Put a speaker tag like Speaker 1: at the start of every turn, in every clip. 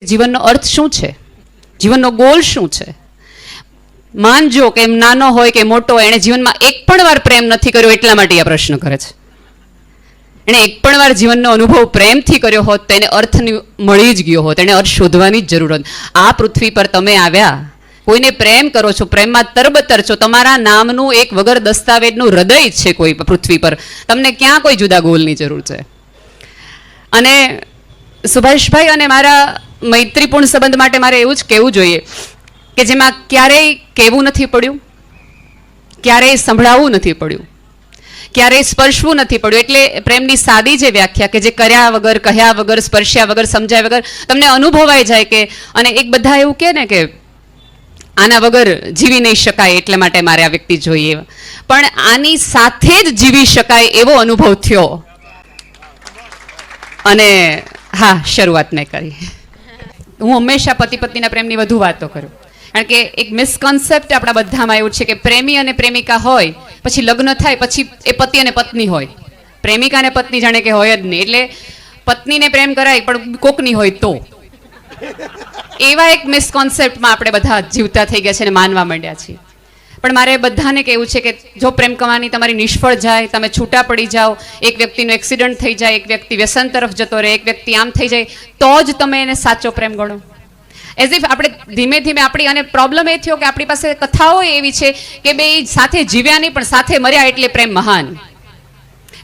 Speaker 1: જીવનનો અર્થ શું છે, જીવનનો ગોલ શું છે. માનજો કે એમ નાનો હોય કે મોટો હોય, એણે જીવનમાં એક પણ વાર પ્રેમ નથી કર્યો એટલા માટે આ પ્રશ્ન કરે છે. એણે એક પણ વાર જીવનનો અનુભવ પ્રેમથી કર્યો હોત તો એને અર્થ મળી જ ગયો હોત, એને અર્થ શોધવાની જ જરૂર હોત. આ પૃથ્વી પર તમે આવ્યા, કોઈને પ્રેમ કરો છો, પ્રેમમાં તરબતર છો, તમારા નામનું એક વગર દસ્તાવેજનું હૃદય છે કોઈ પૃથ્વી પર, તમને ક્યાં કોઈ જુદા ગોલની જરૂર છે. અને સુભાષભાઈ અને મારા મૈત્રીપૂર્ણ સંબંધ માટે મારે એવું જ કહેવું જોઈએ કે જેમાં ક્યારેય કહેવું નથી પડ્યું, ક્યારેય સંભળાવવું નથી પડ્યું, ક્યારેય સ્પર્શવું નથી પડ્યું. એટલે પ્રેમની સાદી જે વ્યાખ્યા કે જે કર્યા વગર, કહ્યા વગર, સ્પર્શ્યા વગર, સમજાય વગર તમને અનુભવાઈ જાય કે, અને એક બધા એવું કહે ને કે આના વગર જીવી નહીં શકાય એટલે માટે મારે આ વ્યક્તિ જોઈએ, પણ આની સાથે જ જીવી શકાય એવો અનુભવ થયો. અને હા, શરૂઆત મેં કરી. હું હંમેશા પતિ પત્નીના પ્રેમની વધુ વાતો કરું, કારણ કે એક મિસકન્સેપ્ટ આપણા બધામાં એવું છે કે પ્રેમી અને પ્રેમિકા હોય પછી લગ્ન થાય પછી એ પતિ અને પત્ની હોય, પ્રેમિકા અને પત્ની જાણે કે હોય જ નહીં. એટલે પત્નીને પ્રેમ કરાય પણ કોકની હોય તો, એવા એક મિસકોન્સેપ્ટમાં આપણે બધા જીવતા થઈ ગયા છે અને માનવા માંડ્યા છીએ. પણ મારે બધાને કહેવું છે કે જો પ્રેમ કહાની તમારી નિષ્ફળ જાય, તમે છૂટા પડી જાઓ, એક વ્યક્તિનો એક્સિડન્ટ થઈ જાય, એક વ્યક્તિ વ્યસન તરફ જતો રહે, એક વ્યક્તિ આમ થઈ જાય, તો જ તમે એને સાચો પ્રેમ ગણો. એઝ ઇફ આપણે ધીમે ધીમે આપણી, અને પ્રોબ્લેમ એ થયો કે આપણી પાસે કથાઓ એવી છે કે બે સાથે જીવ્યા નહીં પણ સાથે મર્યા એટલે પ્રેમ મહાન.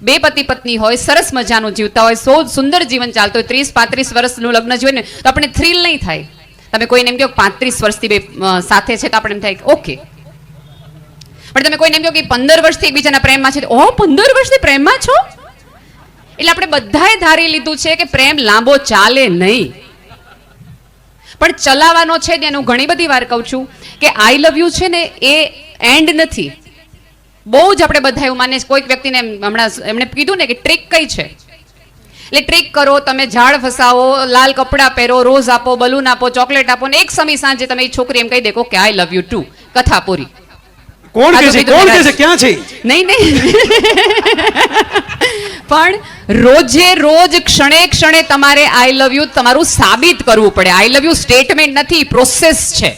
Speaker 1: બે પતિ પત્ની હોય, સરસ મજાનું જીવતા હોય, સુંદર જીવન ચાલતું હોય, 30-35 વર્ષનું લગ્ન જીવન ને તો આપણે થ્રિલ નહીં થાય. તમે કોઈને એમ કહો 35 વર્ષથી બે સાથે છે તો આપણે એમ થાય ઓકે, પણ તમે કોઈને એમ કહો કે 15 વર્ષથી એકબીજાના પ્રેમમાં છે, ઓ 15 વર્ષથી પ્રેમમાં છો, એટલે આપણે બધાએ ધારી લીધું છે કે પ્રેમ લાંબો ચાલે નહીં. પણ ચલાવવાનો છે ને, હું ઘણી બધી વાર કહું છું કે આઈ લવ યુ છે ને એ એન્ડ નથી. બહુ જ આપણે બધા એવું માને. કોઈક વ્યક્તિને હમણાં એમણે કીધું ને કે ટ્રીક કઈ છે, એટલે ટ્રીક કરો, તમે ઝાડ ફસાવો, લાલ કપડાં પહેરો, રોઝ આપો, બલૂન આપો, ચોકલેટ આપો, ને એક સમય સાંજે તમે એ છોકરી એમ કહી દે કે આઈ લવ યુ ટુ, કથા પૂરી.
Speaker 2: કોણ કહે છે, કોણ કહે છે, ક્યાં છે?
Speaker 1: નહીં પણ રોજે રોજ ક્ષણે ક્ષણે તમારે આઈ લવ યુ તમારું સાબિત કરવું પડે. આઈ લવ યુ સ્ટેટમેન્ટ નથી, પ્રોસેસ છે,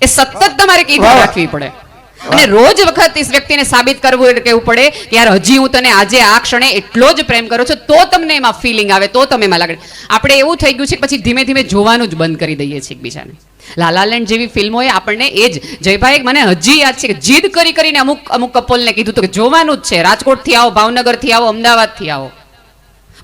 Speaker 1: એ સતત તમારે કીધું રાખવી પડે. અને રોજ વખત ઇસ વ્યક્તિને સાબિત કરવું એટલે કહેવું પડે કે યાર હજી હું તને આજે આ ક્ષણે એટલો જ પ્રેમ કરું છું, તો તમને એમાં ફિલિંગ આવે, તો તમે એમાં લાગે. આપણે એવું થઈ ગયું છે પછી ધીમે ધીમે જોવાનું જ બંધ કરી દઈએ છીએ એકબીજાને. લાલા લેન્ડ જેવી ફિલ્મોએ આપણને એ જ, જયભાઈ મને હજી યાદ છે કે જીદ કરી કરીને અમુક કપલને કીધું હતું કે જોવાનું જ છે, રાજકોટથી આવો, ભાવનગરથી આવો, અમદાવાદથી આવો,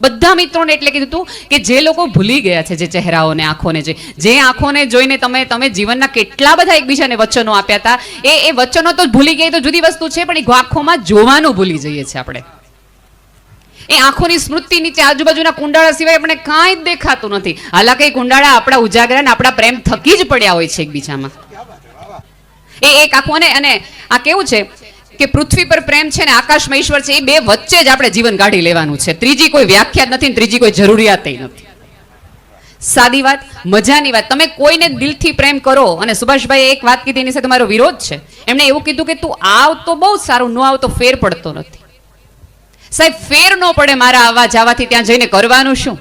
Speaker 1: બધા મિત્રોને એટલે કીધું હતું કે જે લોકો ભૂલી ગયા છે જે ચહેરાઓને, આંખોને, જે આંખોને જોઈને તમે જીવનના કેટલા બધા એકબીજાને વચનો આપ્યા હતા, એ વચનો તો ભૂલી ગયા તો જુદી વસ્તુ છે, પણ એ આંખોમાં જોવાનું ભૂલી જઈએ છીએ આપણે. એ આંખોની સ્મૃતિ નીચે આજુબાજુના કુંડાળા સિવાય આપણે કાંઈ જ દેખાતું નથી. હાલાકી કુંડાળા આપણા ઉજાગરા ને આપણા પ્રેમ થકી જ પડ્યા હોય છે એકબીજામાં. એ એક આંખોને, અને આ કેવું છે કે પૃથ્વી પર પ્રેમ છે ને આકાશમાં ઈશ્વર છે, એ બે વચ્ચે જ આપણે જીવન કાઢી લેવાનું છે. ત્રીજી કોઈ વ્યાખ્યા નથી, ત્રીજી કોઈ જરૂરિયાત નથી. સાદી વાત, મજાની વાત. તમે કોઈને દિલથી પ્રેમ કરો, અને સુભાષભાઈ એક વાત કીધી એની સાથે તમારો વિરોધ છે. એમણે એવું કીધું કે તું આવ તો બહુ સારું, ન આવ તો ફેર પડતો નથી. સાહેબ ફેર ન પડે મારા આવવા જવાથી, ત્યાં જઈને કરવાનું શું?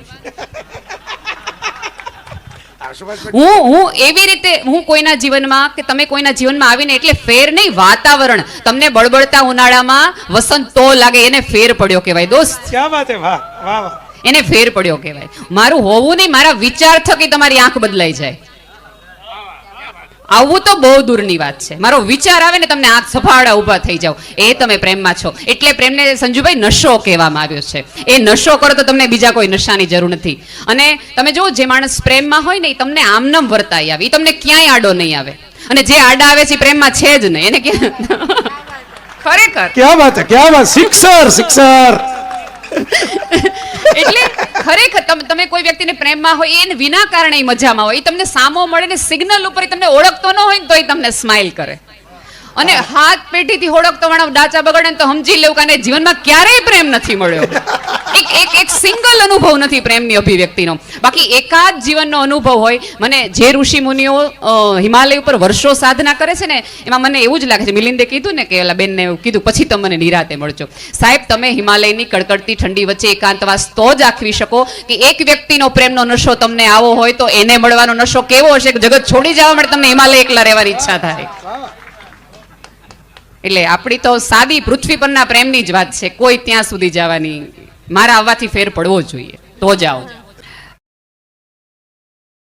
Speaker 1: હું એવી રીતે હું કોઈના જીવનમાં, કે તમે કોઈના જીવનમાં આવીને એટલે ફેર નહીં, વાતાવરણ તમને બળબડતા ઉનાળામાં વસંત તો લાગે, એને ફેર પડ્યો કહેવાય દોસ્ત.
Speaker 2: ક્યાં વાત હે, વાહ વાહ વાહ,
Speaker 1: એને ફેર પડ્યો કહેવાય. મારું હોવું નહીં, મારા વિચાર થકી તમારી આંખ બદલાઈ જાય, આવું તો બહુ દૂરની વાત છે. મારો વિચાર આવે ને તમને આંખ સફાળા ઊભા થઈ જાવ, એ તમે પ્રેમમાં છો. એટલે પ્રેમને સંજુભાઈ નશો કહેવામાં આવ્યો છે. એ નશો કરો તો તમને બીજા કોઈ નશાની જરૂર નથી. અને તમે જો જે માણસ પ્રેમમાં હોય ને એ તમને આમનમ વર્તાઈ આવે, એ તમને ક્યાંય આડો નહીં આવે, અને જે આડા આવે છે એ પ્રેમમાં છે જ નહીં. એને ખરેખર
Speaker 2: ક્યાં વાત હે, ક્યાં વાત, સિક્સર.
Speaker 1: એટલે ખરેખર તમે કોઈ વ્યક્તિને પ્રેમમાં હોય, એને વિના કારણે મજામાં હોય, એ તમને સામો મળે ને સિગ્નલ ઉપર તમને ઓળખતો ન હોય તો એ તમને સ્માઇલ કરે. અને હાથ પેઢીથી હોડકતો માણસ ડાચા બગડે ને તો સમજી લેવું કે આને જીવનમાં ક્યારેય પ્રેમ નથી મળ્યો. એક સિંગલ અનુભવ નથી પ્રેમની અભિવ્યક્તિનો. બાકી એકાદ જીવનનો અનુભવ હોય. મને જે ઋષિ મુનિઓ હિમાલય ઉપર વર્ષો સાધના કરે છે ને, એમાં મને એવું જ લાગે છે, મિલિંદે કીધું ને કે ઓલા બેનને એવું કીધું, પછી તમે મને નિરાતે મળજો. સાહેબ, તમે હિમાલયની કડકડતી ઠંડી વચ્ચે એકાંતવાસ તો જ આખવી શકો કે એક વ્યક્તિનો પ્રેમનો નશો તમને આવો હોય તો એને મળવાનો નશો કેવો હશે કે જગત છોડી જવા માટે તમને હિમાલય એકલા રહેવાની ઈચ્છા થાય. એટલે આપણી તો સાદી પૃથ્વી પરના પ્રેમની જ વાત છે. કોઈ ત્યાં સુધી જવાની, મારા આવવાથી ફેર પડવો જોઈએ તો જાઓ.